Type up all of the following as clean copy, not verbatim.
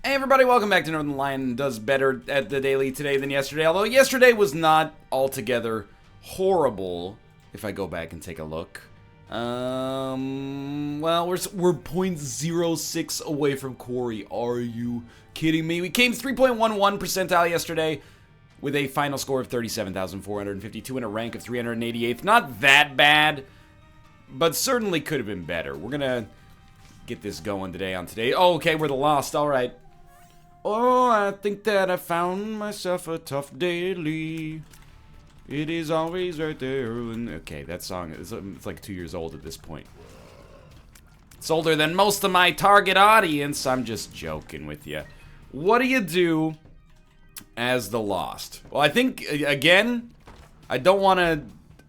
Hey everybody, welcome back to Northernlion. Does better at the daily today than yesterday, although yesterday was not altogether horrible, if I go back and take a look. Well, we're 0.06 away from Corey. Are you kidding me? We came 3.11 percentile yesterday with a final score of 37,452 and a rank of 388th. Not that bad, but certainly could have been better. We're gonna get this going today on today. Oh, okay, we're the Lost, alright. Oh, I think that I found myself a tough daily. It is always right there. Okay, that song is it's like 2 years old at this point. It's older than most of my target audience. I'm just joking with you. What do you do as the Lost? Well, I think, again, I don't want to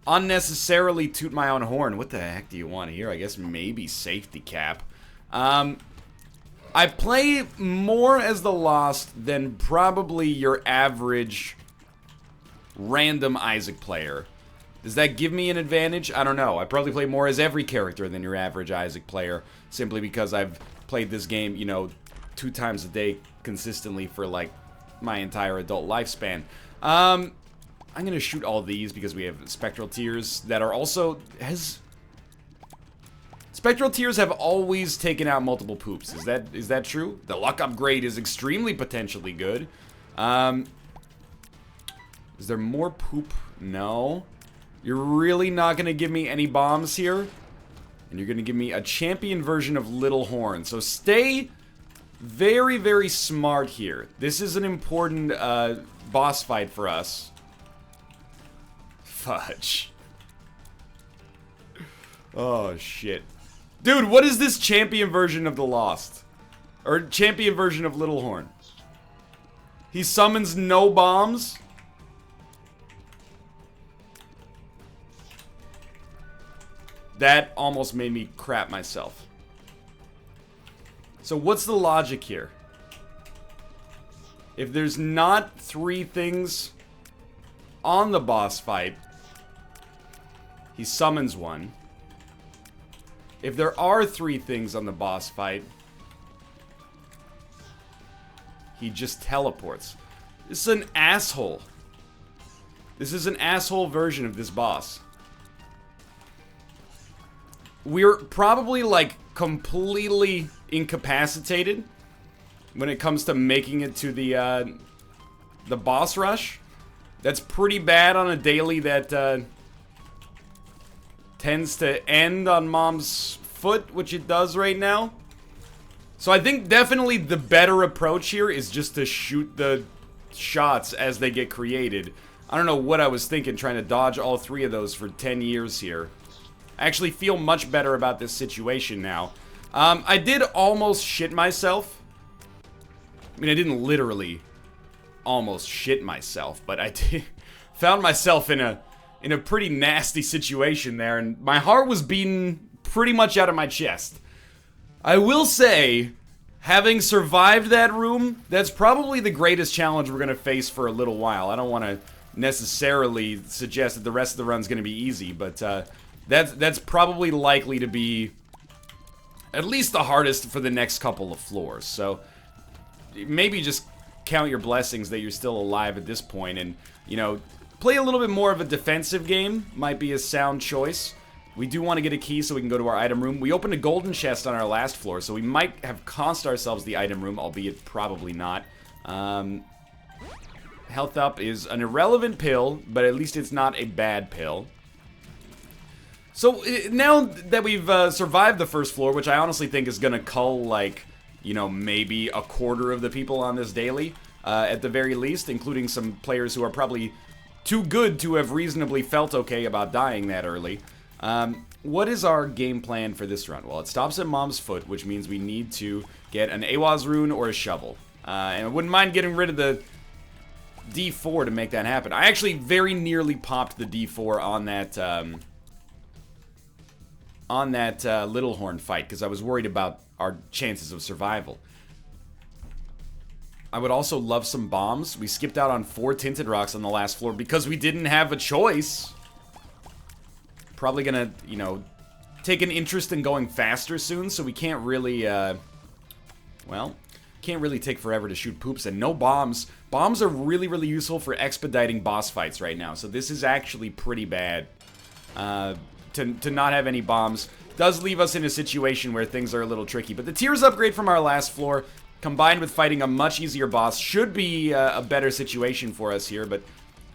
unnecessarily toot my own horn. What the heck do you want here? I guess maybe safety cap. I play more as the Lost than probably your average random Isaac player. Does that give me an advantage? I don't know. I probably play more as every character than your average Isaac player, simply because I've played this game, you know, 2 times a day consistently for, like, my entire adult lifespan. I'm gonna shoot all these because we have Spectral Tears that are also... Spectral Tears have always taken out multiple poops. Is that true? The luck upgrade is extremely potentially good. Is there more poop? No. You're really not going to give me any bombs here? And you're going to give me a champion version of Little Horn. So stay very, very smart here. This is an important boss fight for us. Fudge. Oh, shit. Dude, what is this champion version of the Lost? Or champion version of Little Horn? He summons no bombs? That almost made me crap myself. So what's the logic here? If there's not 3 things on the boss fight, he summons one. If there are 3 things on the boss fight, he just teleports. This is an asshole. This is an asshole version of this boss. We're probably, like, completely incapacitated when it comes to making it to the boss rush. That's pretty bad on a daily that, tends to end on Mom's foot, which it does right now. So I think definitely the better approach here is just to shoot the shots as they get created. I don't know what I was thinking trying to dodge all 3 of those for 10 years here. I actually feel much better about this situation now. I did almost shit myself. I mean, I didn't literally almost shit myself, but I did found myself in a pretty nasty situation there, and my heart was beating pretty much out of my chest. I will say, having survived that room, that's probably the greatest challenge we're going to face for a little while. I don't want to necessarily suggest that the rest of the run's going to be easy, but that's probably likely to be at least the hardest for the next couple of floors. So maybe just count your blessings that you're still alive at this point, and, you know, play a little bit more of a defensive game might be a sound choice. We do want to get a key so we can go to our item room. We opened a golden chest on our last floor, so we might have cost ourselves the item room, albeit probably not. Health up is an irrelevant pill, but at least it's not a bad pill. So now that we've survived the first floor, which I honestly think is going to cull, like, you know, maybe a quarter of the people on this daily, at the very least, including some players who are probably too good to have reasonably felt okay about dying that early. What is our game plan for this run? Well, it stops at Mom's foot, which means we need to get an Awaz rune or a shovel. And I wouldn't mind getting rid of the D4 to make that happen. I actually very nearly popped the D4 on that Little Horn fight, because I was worried about our chances of survival. I would also love some bombs. We skipped out on 4 tinted rocks on the last floor because we didn't have a choice. Probably gonna, you know, take an interest in going faster soon, so we can't really, well, can't really take forever to shoot poops, and no bombs. Bombs are really, really useful for expediting boss fights right now, so this is actually pretty bad. To not have any bombs does leave us in a situation where things are a little tricky, but the tiers upgrade from our last floor, combined with fighting a much easier boss, should be a better situation for us here, but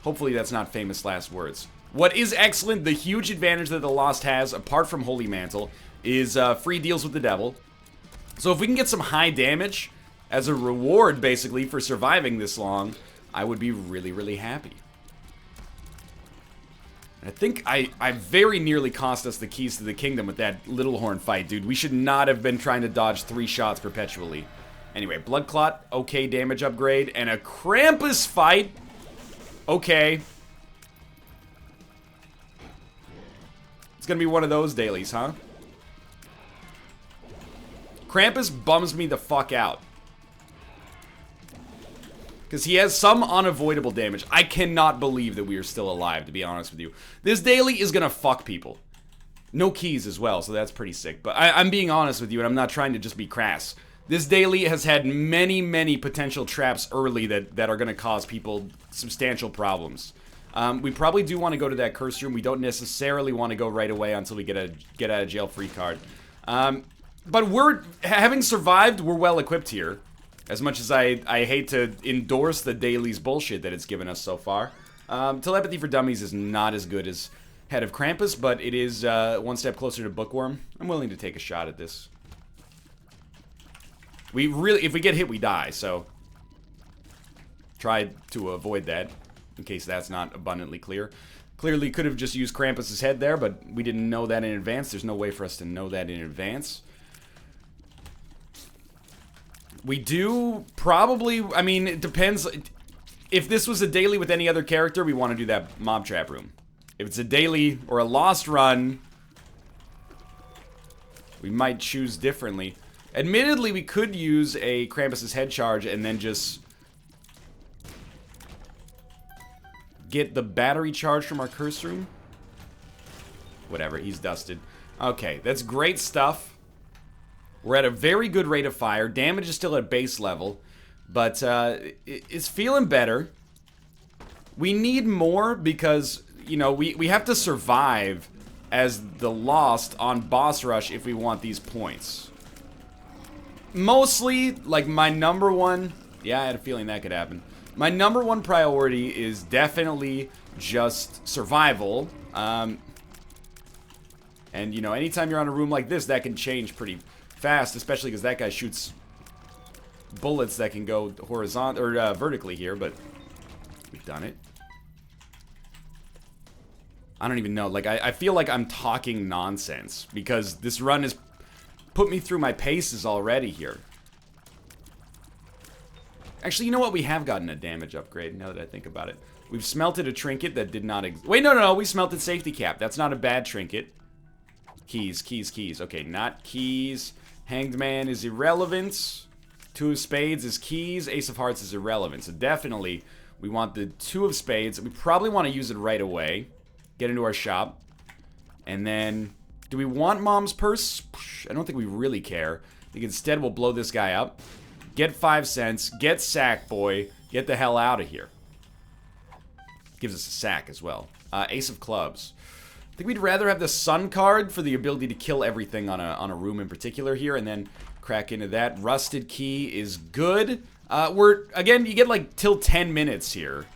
hopefully that's not famous last words. What is excellent, the huge advantage that the Lost has, apart from Holy Mantle, is free deals with the devil. So if we can get some high damage as a reward, basically, for surviving this long, I would be really, really happy. I think I very nearly cost us the keys to the kingdom with that Little Horn fight, dude. We should not have been trying to dodge 3 shots perpetually. Anyway, Blood Clot, okay, damage upgrade, and a Krampus fight. Okay. It's gonna be one of those dailies, huh? Krampus bums me the fuck out. Because he has some unavoidable damage. I cannot believe that we are still alive, to be honest with you. This daily is gonna fuck people. No keys as well, so that's pretty sick. But I'm being honest with you, and I'm not trying to just be crass. This daily has had many, many potential traps early that are gonna cause people substantial problems. We probably do want to go to that curse room. We don't necessarily want to go right away until we get out of jail free card. But having survived, we're well equipped here. As much as I hate to endorse the daily's bullshit that it's given us so far. Telepathy for Dummies is not as good as Head of Krampus, but it is one step closer to Bookworm. I'm willing to take a shot at this. If we get hit, we die, so try to avoid that, in case that's not abundantly clear. Clearly could have just used Krampus's head there, but we didn't know that in advance. There's no way for us to know that in advance. We do probably, I mean, it depends. If this was a daily with any other character, we want to do that mob trap room. If it's a daily or a lost run, we might choose differently. Admittedly, we could use a Krampus's head charge and then just get the battery charge from our curse room. Whatever, he's dusted. Okay, that's great stuff. We're at a very good rate of fire. Damage is still at base level, but it's feeling better. We need more because, you know, we have to survive as the Lost on boss rush if we want these points. Mostly, like, my number one... Yeah, I had a feeling that could happen. My number one priority is definitely just survival. And, you know, anytime you're on a room like this, that can change pretty fast, especially because that guy shoots bullets that can go horizontal or vertically here, but we've done it. I don't even know. Like, I feel like I'm talking nonsense because this run has put me through my paces already here. Actually, you know what? We have gotten a damage upgrade now that I think about it. We've smelted a trinket that did not wait, no. We smelted safety cap. That's not a bad trinket. Keys, keys, keys. Okay, not keys. Hanged Man is irrelevant. 2 of Spades is keys. Ace of Hearts is irrelevant. So definitely, we want the 2 of Spades. We probably want to use it right away. Get into our shop. And then, do we want Mom's Purse? I don't think we really care. I think instead we'll blow this guy up. Get 5 cents. Get Sackboy. Get the hell out of here. Gives us a sack as well. Ace of Clubs. I think we'd rather have the Sun card for the ability to kill everything on a room in particular here, and then crack into that. Rusted Key is good. Again, you get like till 10 minutes here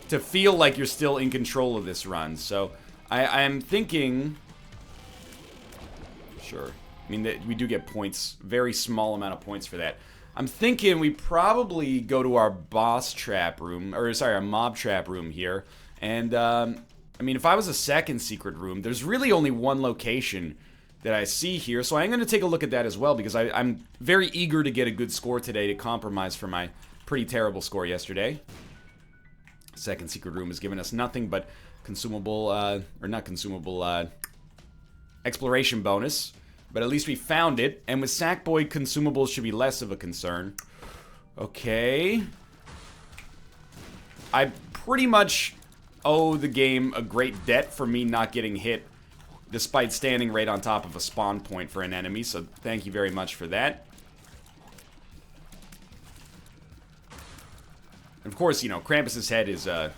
to feel like you're still in control of this run. So I'm thinking, sure. I mean, we do get points, very small amount of points for that. I'm thinking we probably go to our boss trap room, or sorry, our mob trap room here, and I mean, if I was a second secret room, there's really only one location that I see here, so I'm going to take a look at that as well, because I'm very eager to get a good score today to compromise for my pretty terrible score yesterday. Second secret room has given us nothing but consumable, or not consumable, exploration bonus, but at least we found it, and with Sackboy, consumables should be less of a concern. Okay. I pretty much owe the game a great debt for me not getting hit despite standing right on top of a spawn point for an enemy, so thank you very much for that. Of course, you know, Krampus's head is a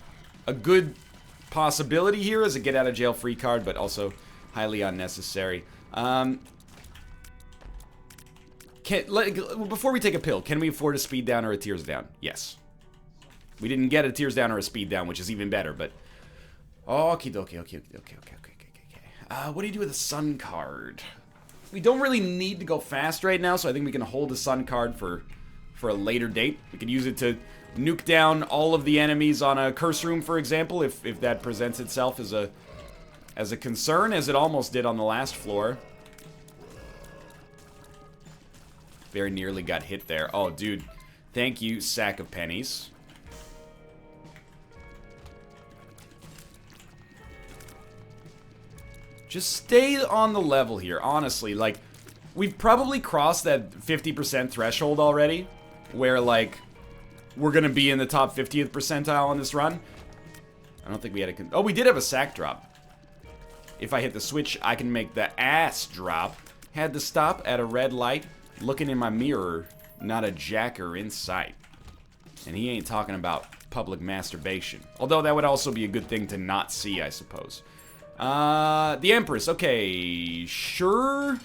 good possibility here as a get-out-of-jail-free card, but also highly unnecessary. Before we take a pill, can we afford a speed down or a tears down? Yes. We didn't get a tears down or a speed down, which is even better, but... Okie dokie, okay. What do you do with a sun card? We don't really need to go fast right now, so I think we can hold a sun card for a later date. We can use it to nuke down all of the enemies on a curse room, for example, if that presents itself as a concern, as it almost did on the last floor. Very nearly got hit there. Oh, dude. Thank you, sack of pennies. Just stay on the level here, honestly. Like, we've probably crossed that 50% threshold already, where, like, we're gonna be in the top 50th percentile on this run. I don't think we had a... Oh, we did have a sack drop. If I hit the switch, I can make the ass drop. Had to stop at a red light, looking in my mirror, not a jacker in sight. And he ain't talking about public masturbation. Although that would also be a good thing to not see, I suppose. The Empress. Okay, sure.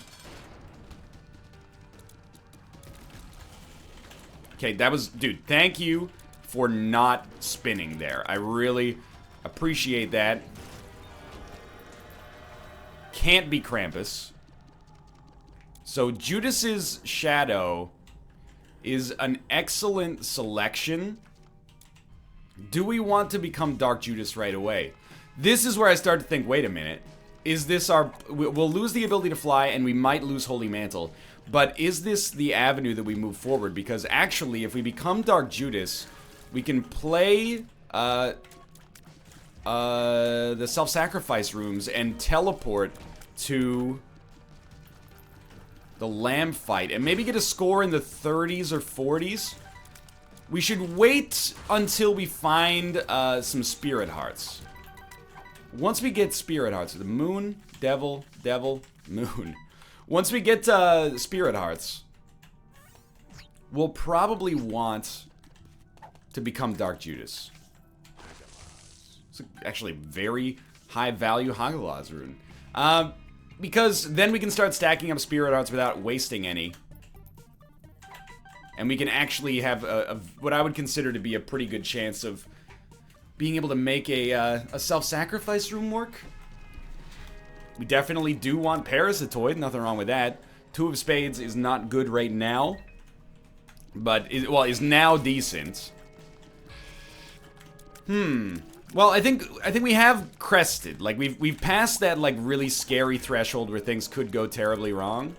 Okay, that was... Dude, thank you for not spinning there. I really appreciate that. Can't be Krampus. So Judas's Shadow is an excellent selection. Do we want to become Dark Judas right away? This is where I start to think, wait a minute. Is this our... We'll lose the ability to fly, and we might lose Holy Mantle. But is this the avenue that we move forward? Because actually, if we become Dark Judas, we can play the self-sacrifice rooms and teleport to the Lamb fight. And maybe get a score in the 30s or 40s. We should wait until we find some Spirit Hearts. Once we get Spirit Hearts, the Moon, Devil, Moon. Once we get Spirit Hearts, we'll probably want to become Dark Judas. It's actually a very high value Hagalaz rune. Because then we can start stacking up Spirit Hearts without wasting any. And we can actually have what I would consider to be a pretty good chance of being able to make a self-sacrifice room work. We definitely do want Parasitoid, nothing wrong with that. Two of Spades is not good right now, but is now decent. Well, I think we have crested. Like we've passed that like really scary threshold where things could go terribly wrong.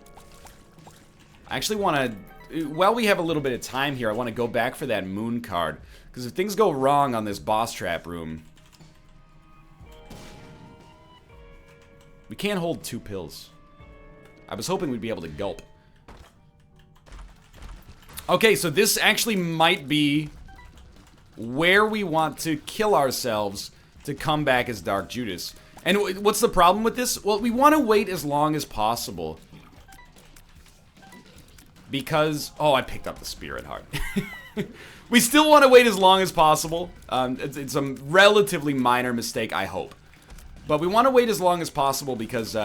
I actually want to, while we have a little bit of time here, I want to go back for that Moon card. Because if things go wrong on this boss trap room, we can't hold 2 pills. I was hoping we'd be able to gulp. Okay, so this actually might be where we want to kill ourselves to come back as Dark Judas. And what's the problem with this? Well, we want to wait as long as possible. Because... Oh, I picked up the Spirit Heart. We still want to wait as long as possible. It's a relatively minor mistake, I hope. But we want to wait as long as possible because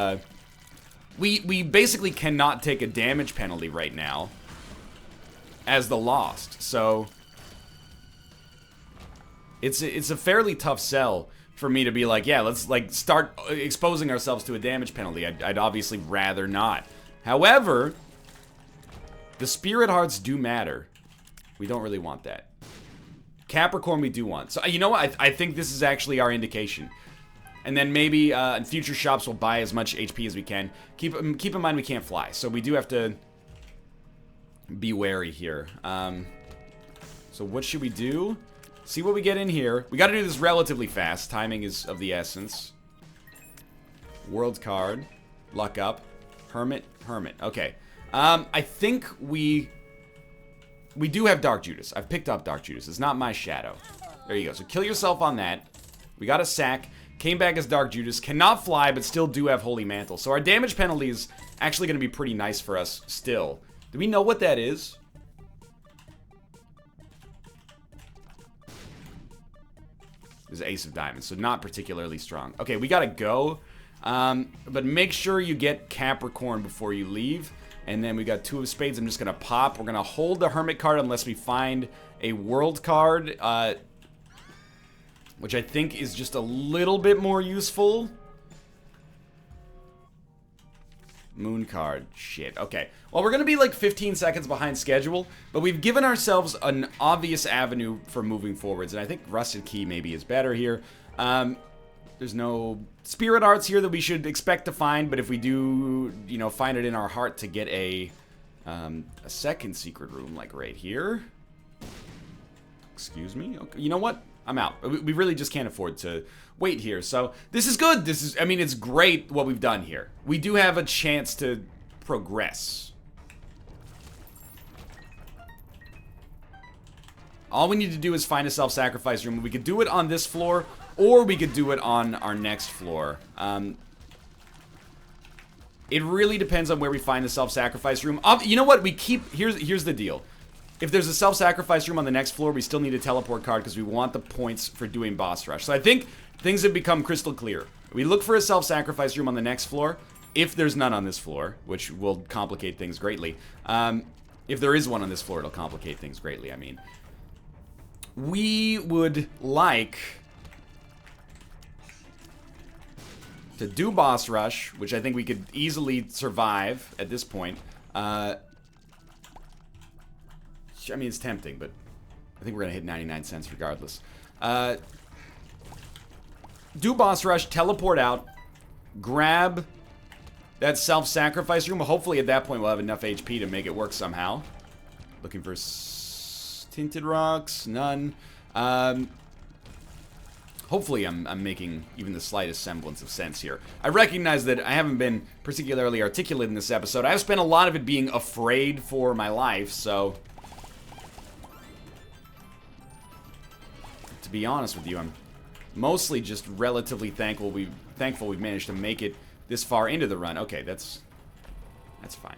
we basically cannot take a damage penalty right now as the Lost. So it's a fairly tough sell for me to be like, yeah, let's like start exposing ourselves to a damage penalty. I'd obviously rather not. However, the Spirit Hearts do matter. We don't really want that. Capricorn we do want. So, you know what? I think this is actually our indication. And then maybe in future shops we'll buy as much HP as we can. Keep in mind we can't fly. So we do have to be wary here. So what should we do? See what we get in here. We got to do this relatively fast. Timing is of the essence. World card. Luck up. Hermit. Okay. I think we do have Dark Judas. I've picked up Dark Judas. It's not my shadow. There you go. So kill yourself on that. We got a sack. Came back as Dark Judas. Cannot fly, but still do have Holy Mantle. So our damage penalty is actually going to be pretty nice for us still. Do we know what that is? is Ace of Diamonds, so not particularly strong. Okay, we gotta go. But make sure you get Capricorn before you leave. And then we got 2 of Spades. I'm just gonna pop. We're gonna hold the Hermit card unless we find a World card, which I think is just a little bit more useful. Moon card. Shit. Okay. Well, we're going to be like 15 seconds behind schedule, but we've given ourselves an obvious avenue for moving forwards, and I think Rusted Key maybe is better here. There's no Spirit Arts here that we should expect to find, but if we do, you know, find it in our heart to get a second secret room, like right here. Excuse me? Okay. You know what? I'm out. We really just can't afford to wait here. So this is good. This is, I mean, it's great what we've done here. We do have a chance to progress. All we need to do is find a self-sacrifice room. We could do it on this floor, or we could do it on our next floor. It really depends on where we find the self-sacrifice room. You know what? We keep... Here's the deal. If there's a self-sacrifice room on the next floor, we still need a teleport card because we want the points for doing boss rush. So I think things have become crystal clear. We look for a self-sacrifice room on the next floor, if there's none on this floor, which will complicate things greatly. If there is one on this floor, it'll complicate things greatly, I mean. We would like to do boss rush, which I think we could easily survive at this point. I mean, it's tempting, but I think we're going to hit 99 cents regardless. Do boss rush, teleport out, grab that self-sacrifice room. Hopefully at that point we'll have enough HP to make it work somehow. Looking for tinted rocks, none. Hopefully I'm making even the slightest semblance of sense here. I recognize that I haven't been particularly articulate in this episode. I've spent a lot of it being afraid for my life, so... To be honest with you, I'm mostly just relatively thankful we've managed to make it this far into the run. Okay, that's fine.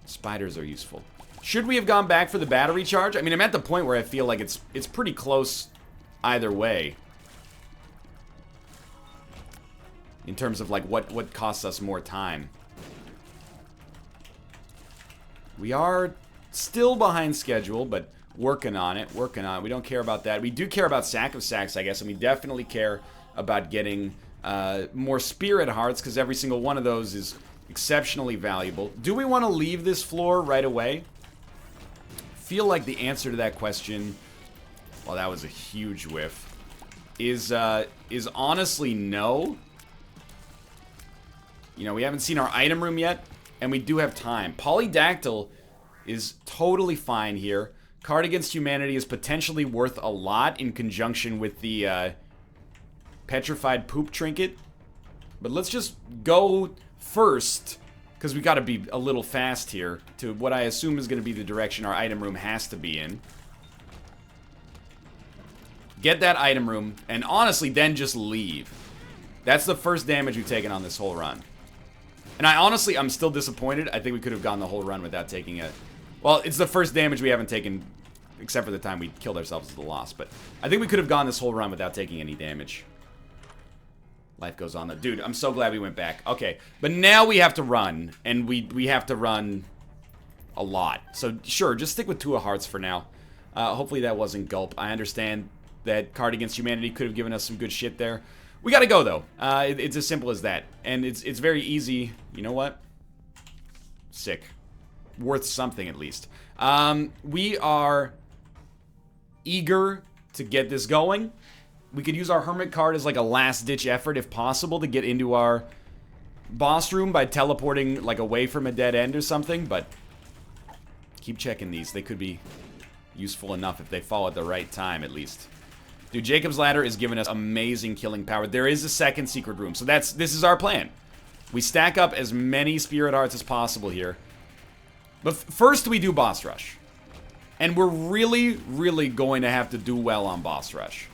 Spiders are useful. Should we have gone back for the battery charge? I mean, I'm at the point where I feel like it's pretty close either way. In terms of like what costs us more time. We are still behind schedule, but working on it, We don't care about that. We do care about Sack of Sacks, I guess, and we definitely care about getting more Spirit Hearts, because every single one of those is exceptionally valuable. Do we want to leave this floor right away? Feel like the answer to that question, well, that was a huge whiff, is honestly no. You know, we haven't seen our item room yet, and we do have time. Polydactyl is totally fine here. Card Against Humanity is potentially worth a lot in conjunction with the Petrified Poop Trinket. But let's just go first, because we got to be a little fast here, to what I assume is going to be the direction our item room has to be in. Get that item room, and honestly, then just leave. That's the first damage we've taken on this whole run. And I'm still disappointed. I think we could have gone the whole run without taking it. Well, it's the first damage we haven't taken, except for the time we killed ourselves as the loss. But I think we could have gone this whole run without taking any damage. Life goes on, though. Dude, I'm so glad we went back. Okay, but now we have to run, and we have to run a lot. So, sure, just stick with 2 of Hearts for now. Hopefully that wasn't gulp. I understand that Card Against Humanity could have given us some good shit there. We gotta go, though. It's as simple as that. And it's very easy. You know what? Sick. Worth something, at least. We are eager to get this going. We could use our Hermit card as like a last-ditch effort, if possible, to get into our boss room by teleporting like away from a dead end or something, but keep checking these. They could be useful enough if they fall at the right time, at least. Dude, Jacob's Ladder is giving us amazing killing power. There is a second secret room, so this is our plan. We stack up as many Spirit Hearts as possible here. But first we do boss rush. And we're really, really going to have to do well on boss rush.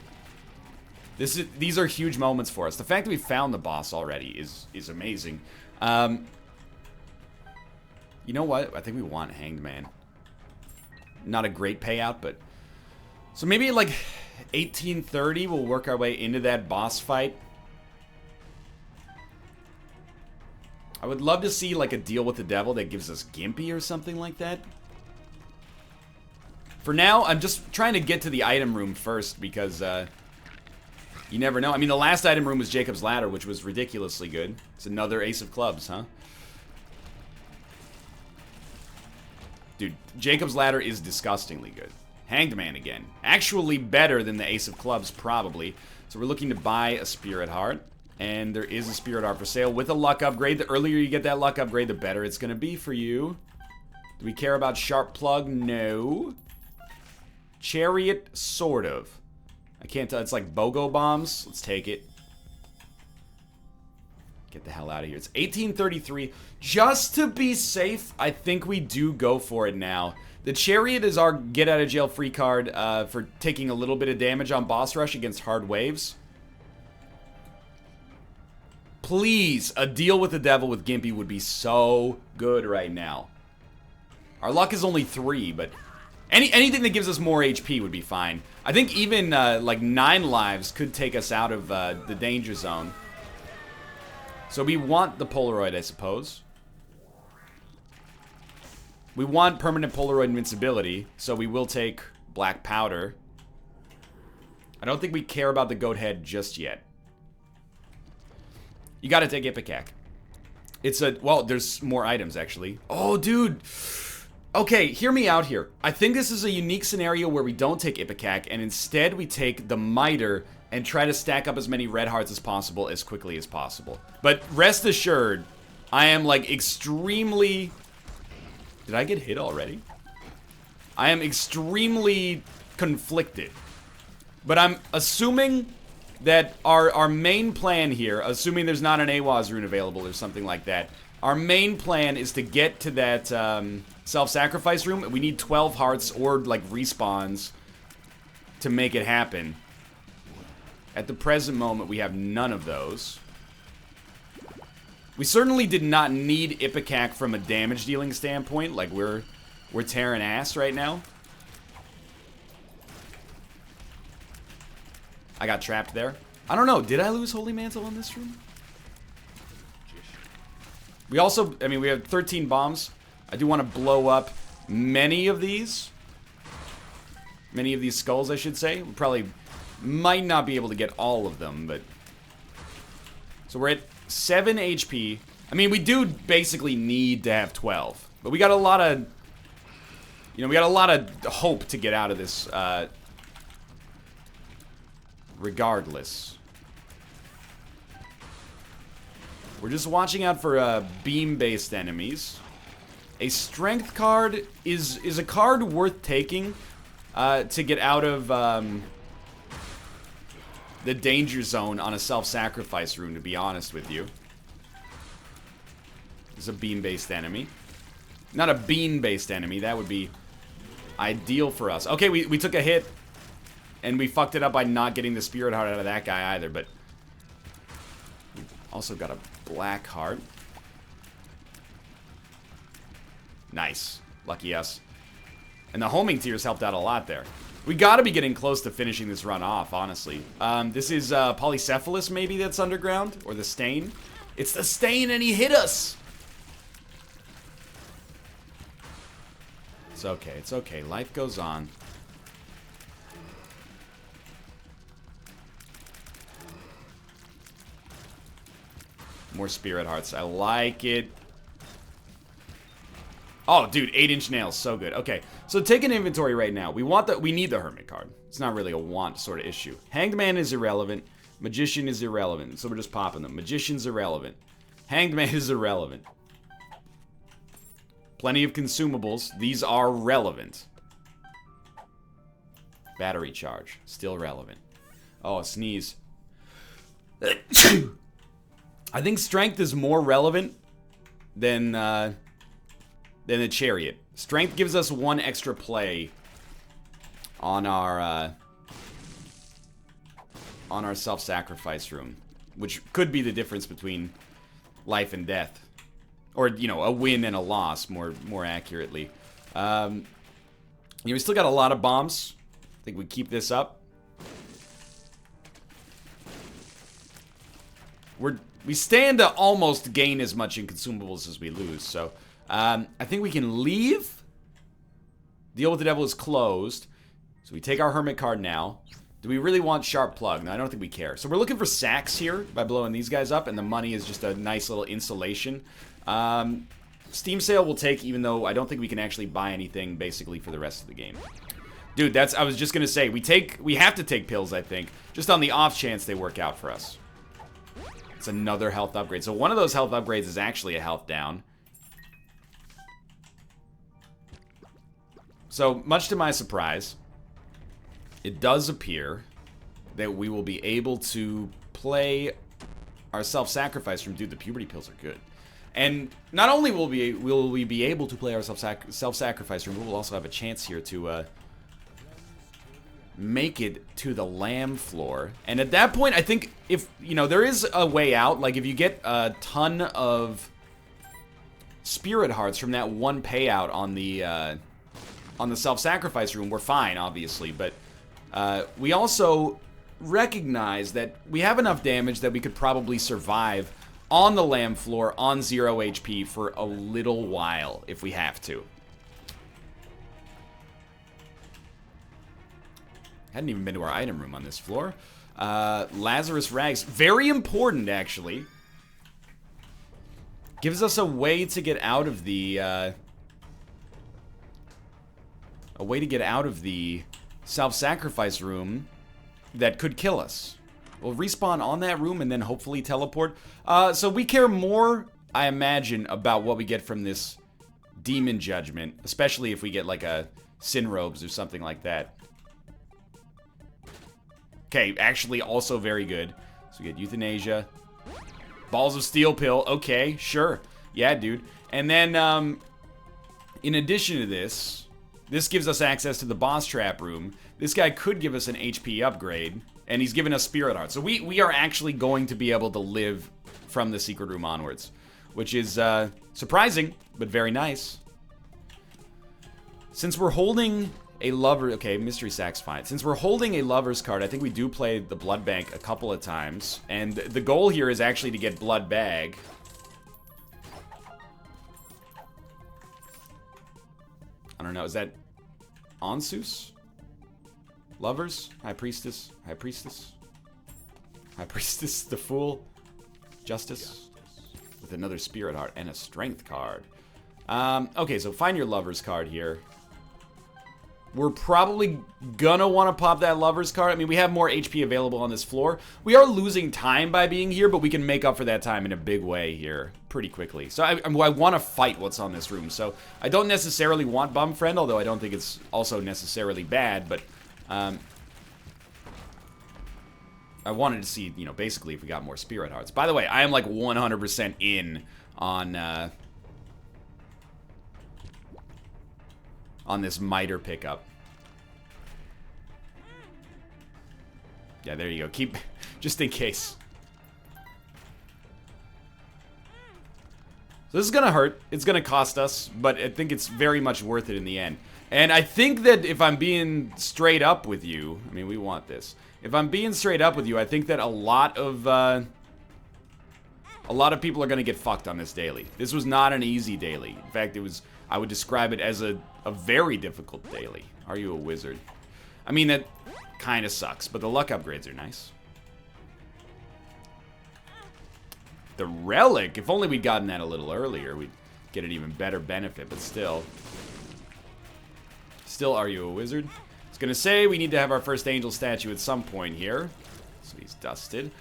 These are huge moments for us. The fact that we found the boss already is amazing. You know what? I think we want Hanged Man. Not a great payout, but... So maybe, like, 1830, we'll work our way into that boss fight. I would love to see like a deal with the devil that gives us Gimpy or something like that. For now, I'm just trying to get to the item room first because you never know. I mean, the last item room was Jacob's Ladder, which was ridiculously good. It's another Ace of Clubs, huh? Dude, Jacob's Ladder is disgustingly good. Hanged Man again. Actually better than the Ace of Clubs, probably. So we're looking to buy a Spirit Heart. And there is a Spirit Heart for sale with a luck upgrade. The earlier you get that luck upgrade, the better it's going to be for you. Do we care about Sharp Plug? No. Chariot, sort of. I can't tell. It's like BOGO bombs. Let's take it. Get the hell out of here. It's 1833. Just to be safe, I think we do go for it now. The Chariot is our get-out-of-jail-free card for taking a little bit of damage on boss rush against hard waves. Please, a deal with the devil with Gimpy would be so good right now. Our luck is only 3, but anything that gives us more HP would be fine. I think even like 9 lives could take us out of the danger zone. So we want the Polaroid, I suppose. We want permanent Polaroid invincibility, so we will take Black Powder. I don't think we care about the Goat Head just yet. You gotta take Ipecac. It's a... Well, there's more items, actually. Oh, dude! Okay, hear me out here. I think this is a unique scenario where we don't take Ipecac, and instead we take the Miter and try to stack up as many red hearts as possible as quickly as possible. But rest assured, I am, like, extremely... Did I get hit already? I am extremely conflicted. But I'm assuming that our main plan here, assuming there's not an AWAS rune available or something like that, our main plan is to get to that self-sacrifice room. We need 12 hearts or, like, respawns to make it happen. At the present moment, we have none of those. We certainly did not need Ipecac from a damage dealing standpoint. Like, we're tearing ass right now. I got trapped there. I don't know. Did I lose Holy Mantle in this room? We also, I mean, we have 13 bombs. I do want to blow up many of these. Many of these skulls, I should say. We probably might not be able to get all of them, but... So we're at 7 HP. I mean, we do basically need to have 12. But we got a lot of... You know, we got a lot of hope to get out of this, regardless. We're just watching out for beam-based enemies. A strength card is a card worth taking to get out of the danger zone on a self-sacrifice rune, to be honest with you. It's a beam-based enemy. Not a bean-based enemy. That would be ideal for us. Okay, we took a hit. And we fucked it up by not getting the Spirit Heart out of that guy either, but... We've also got a Black Heart. Nice. Lucky us. And the homing tears helped out a lot there. We gotta be getting close to finishing this run off, honestly. This is Polycephalus, maybe, that's underground? Or the Stain? It's the Stain, and he hit us! It's okay, it's okay. Life goes on. More Spirit Hearts. I like it. Oh, dude, 8-inch nails. So good. Okay, so take an inventory right now. We need the Hermit card. It's not really a want sort of issue. Hanged Man is irrelevant. Magician is irrelevant. So we're just popping them. Magician's irrelevant. Hanged Man is irrelevant. Plenty of consumables. These are relevant. Battery charge. Still relevant. Oh, a sneeze. I think strength is more relevant than the Chariot. Strength gives us 1 extra play on our self-sacrifice room, which could be the difference between life and death, or you know, a win and a loss, more accurately. You know, we still got a lot of bombs. I think we keep this up. we stand to almost gain as much in consumables as we lose. So I think we can leave. Deal with the Devil is closed. So we take our Hermit card now. Do we really want Sharp Plug? No, I don't think we care. So we're looking for sacks here by blowing these guys up, and the money is just a nice little insulation. Steam Sale we'll take, even though I don't think we can actually buy anything basically for the rest of the game. Dude, I was just gonna say, we have to take pills, I think, just on the off chance they work out for us. It's another health upgrade. So one of those health upgrades is actually a health down. So, much to my surprise, it does appear that we will be able to play our self-sacrifice room. Dude, the puberty pills are good. And not only will we be able to play our self-sacrifice room, but we'll also have a chance here to make it to the lamb floor. And at that point, I think if, you know, there is a way out. Like, if you get a ton of spirit hearts from that one payout on the self-sacrifice room, we're fine, obviously. But we also recognize that we have enough damage that we could probably survive on the lamb floor on 0 HP for a little while if we have to. Hadn't even been to our item room on this floor. Lazarus Rags, very important actually. Gives us a way to get out of the self-sacrifice room that could kill us. We'll respawn on that room and then hopefully teleport. So we care more, I imagine, about what we get from this demon judgment, especially if we get like a sin robes or something like that. Okay, actually also very good. So we get euthanasia. Balls of steel pill. Okay, sure. Yeah, dude. And then, in addition to this gives us access to the boss trap room. This guy could give us an HP upgrade, and he's given us spirit hearts. So we are actually going to be able to live from the secret room onwards, which is surprising, but very nice. Since we're holding a lover... Okay, mystery sack's fine. Since we're holding a lover's card, I think we do play the blood bank a couple of times. And the goal here is actually to get blood bag. I don't know, is that Onsus? Lovers? High Priestess? High Priestess? High Priestess, the Fool? Justice? With another Spirit Heart and a Strength card. Okay, so find your Lover's card here. We're probably gonna want to pop that Lover's card. I mean, we have more HP available on this floor. We are losing time by being here, but we can make up for that time in a big way here pretty quickly. So I want to fight what's on this room. So I don't necessarily want Bum Friend, although I don't think it's also necessarily bad, but I wanted to see, you know, basically if we got more Spirit Hearts. By the way, I am like 100% in on this miter pickup. Yeah, there you go. Keep, just in case. So this is gonna hurt. It's gonna cost us, but I think it's very much worth it in the end. And I think that if I'm being straight up with you, I mean, we want this. If I'm being straight up with you, I think that a lot of people are gonna get fucked on this daily. This was not an easy daily. In fact, it was, I would describe it as a very difficult daily. Are you a wizard? I mean, that kind of sucks, but the luck upgrades are nice. The relic, if only we'd gotten that a little earlier, we'd get an even better benefit, but still. Still, are you a wizard? It's gonna say we need to have our first angel statue at some point here. So he's dusted.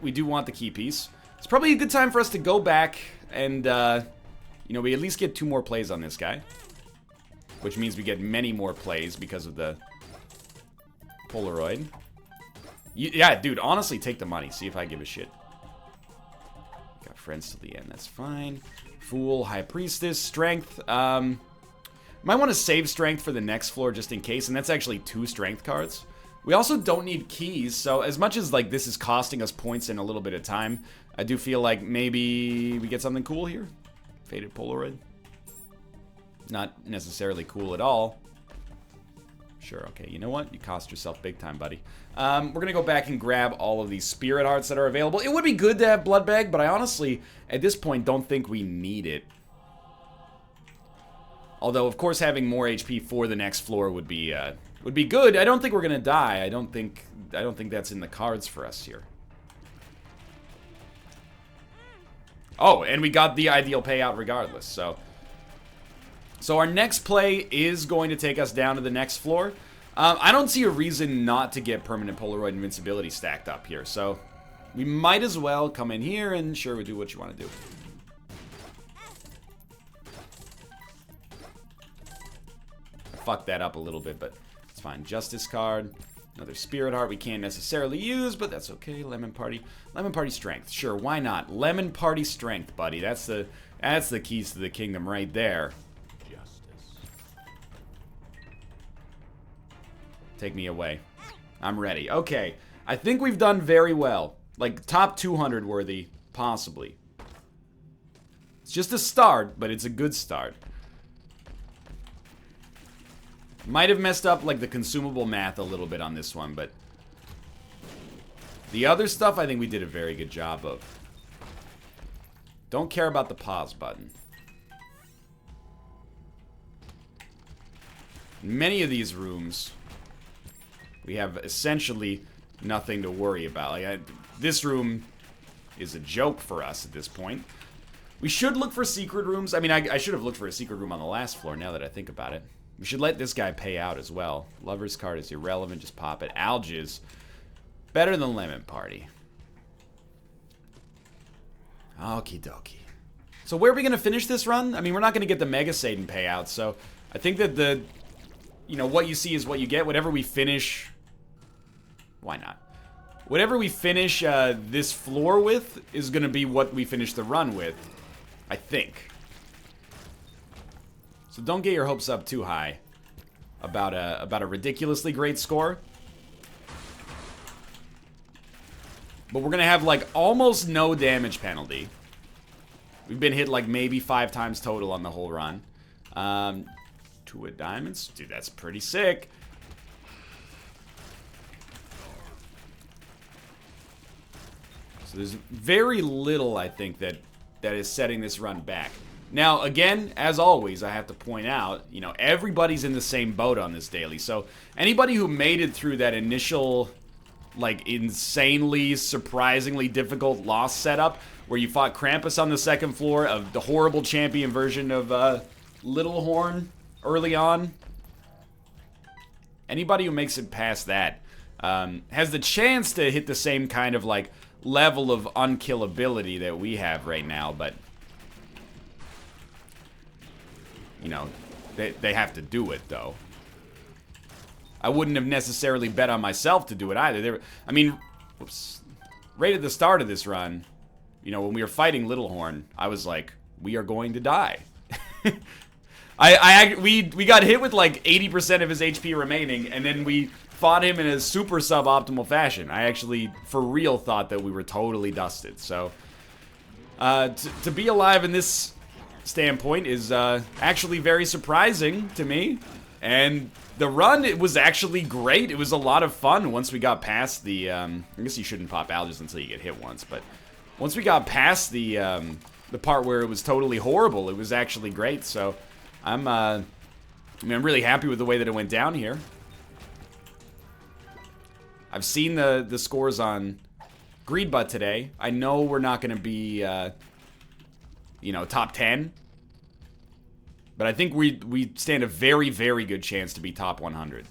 We do want the key piece. It's probably a good time for us to go back and, you know, we at least get 2 more plays on this guy. Which means we get many more plays because of the Polaroid. Yeah, dude, honestly, take the money. See if I give a shit. Got friends till the end. That's fine. Fool, High Priestess, Strength. Might want to save Strength for the next floor just in case. And that's actually 2 Strength cards. We also don't need keys. So as much as like this is costing us points in a little bit of time, I do feel like maybe we get something cool here. Faded Polaroid. Not necessarily cool at all. Sure, okay. You know what? You cost yourself big time, buddy. We're going to go back and grab all of these spirit hearts that are available. It would be good to have blood bag, but I honestly, at this point, don't think we need it. Although, of course, having more HP for the next floor would be good. I don't think we're going to die. I don't think that's in the cards for us here. Oh, and we got the ideal payout regardless, so our next play is going to take us down to the next floor. I don't see a reason not to get permanent Polaroid invincibility stacked up here, so we might as well come in here and sure, we do what you want to do. Fucked that up a little bit, but it's fine. Justice card. Another spirit heart we can't necessarily use, but that's okay. Lemon party strength. Sure, why not? Lemon party strength, buddy. That's the keys to the kingdom right there. Take me away. I'm ready. Okay. I think we've done very well. Like, top 200 worthy, possibly. It's just a start, but it's a good start. Might have messed up, like, the consumable math a little bit on this one, but the other stuff I think we did a very good job of. Don't care about the pause button. Many of these rooms, we have essentially nothing to worry about. Like, this room is a joke for us at this point. We should look for secret rooms. I mean, I should have looked for a secret room on the last floor, now that I think about it. We should let this guy pay out as well. Lover's card is irrelevant, just pop it. Alga's better than Lemon Party. Okie dokie. So where are we going to finish this run? I mean, we're not going to get the Mega Satan payout, so I think that what you see is what you get. Whatever we finish... Why not? Whatever we finish this floor with is going to be what we finish the run with. I think. So don't get your hopes up too high about a ridiculously great score. But we're going to have, like, almost no damage penalty. We've been hit, like, maybe 5 times total on the whole run. 2 of diamonds. Dude, that's pretty sick. So there's very little, I think, that is setting this run back. Now, again, as always, I have to point out, everybody's in the same boat on this daily. So anybody who made it through that initial, like, insanely, surprisingly difficult loss setup where you fought Krampus on the second floor of the horrible champion version of Little Horn early on, anybody who makes it past that has the chance to hit the same kind of, like, level of unkillability that we have right now, but they have to do it, though. I wouldn't have necessarily bet on myself to do it either. I mean, right at the start of this run, when we were fighting Little Horn, I was like, we are going to die. We got hit with like 80% of his HP remaining, and then we fought him in a super suboptimal fashion. I actually, for real, thought that we were totally dusted. So, to be alive in this standpoint is actually very surprising to me. And the run, it was actually great. It was a lot of fun once we got past the, I guess you shouldn't pop algae until you get hit once, but once we got past the part where it was totally horrible, it was actually great. So, I'm really happy with the way that it went down here. I've seen the scores on Greedbutt today. I know we're not going to be, top 10. But I think we stand a very, very good chance to be top 100.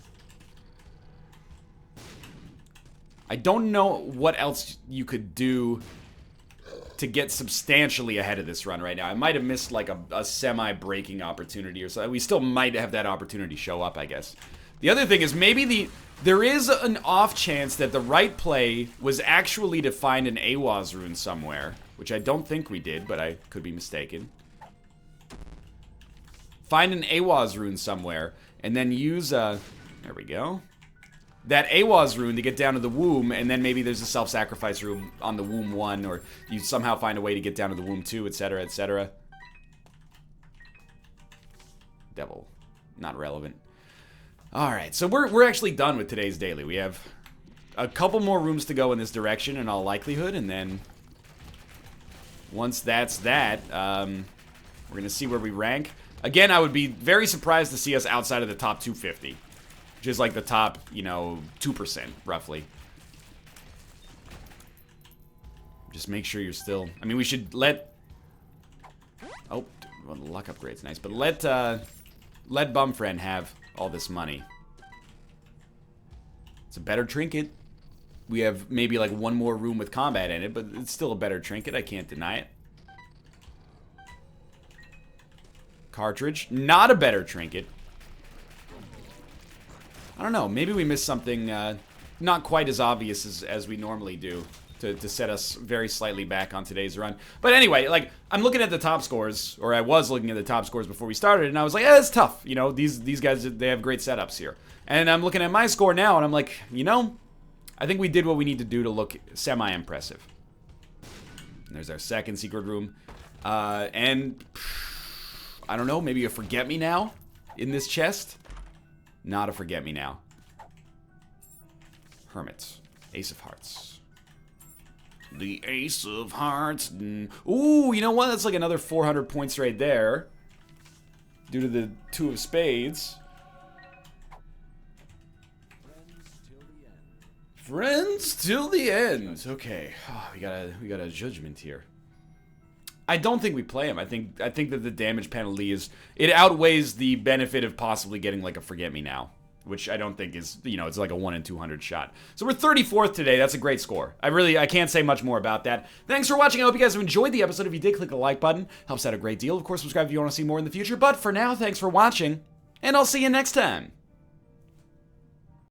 I don't know what else you could do to get substantially ahead of this run right now. I might have missed like a semi-breaking opportunity or so. We still might have that opportunity show up, I guess. The other thing is maybe there is an off chance that the right play was actually to find an AWAS rune somewhere, which I don't think we did, but I could be mistaken. Find an AWAS rune somewhere, and then use there we go. That AWAS rune to get down to the womb, and then maybe there's a self-sacrifice rune on the womb 1, or you somehow find a way to get down to the womb 2, etc., etc. Devil. Not relevant. Alright, so we're actually done with today's daily. We have a couple more rooms to go in this direction in all likelihood, and then once that's that, we're gonna see where we rank. Again, I would be very surprised to see us outside of the top 250. Which is like the top, 2%, roughly. Just make sure you're still... I mean, we should let... Oh, well, the luck upgrade's nice. But let Bumfriend have all this money. It's a better trinket. We have maybe like one more room with combat in it, but it's still a better trinket. I can't deny it. Cartridge. Not a better trinket. I don't know, maybe we missed something not quite as obvious as we normally do to set us very slightly back on today's run. But anyway, like, I'm looking at the top scores, or I was looking at the top scores before we started, and I was like, it's tough. These guys, they have great setups here. And I'm looking at my score now, and I'm like, I think we did what we need to do to look semi-impressive. And there's our second secret room. And, I don't know, maybe a forget-me-now in this chest? Not a forget-me-now. Hermit. Ace of Hearts. The Ace of Hearts. Ooh, you know what? That's like another 400 points right there. Due to the Two of Spades. Friends till the end. Okay. Oh, we got a judgment here. I don't think we play him. I think that the damage penalty it outweighs the benefit of possibly getting like a forget-me-now, which I don't think is, it's like a 1 in 200 shot. So we're 34th today. That's a great score. I can't say much more about that. Thanks for watching. I hope you guys have enjoyed the episode. If you did, click the like button. Helps out a great deal. Of course, subscribe if you want to see more in the future. But for now, thanks for watching, and I'll see you next time.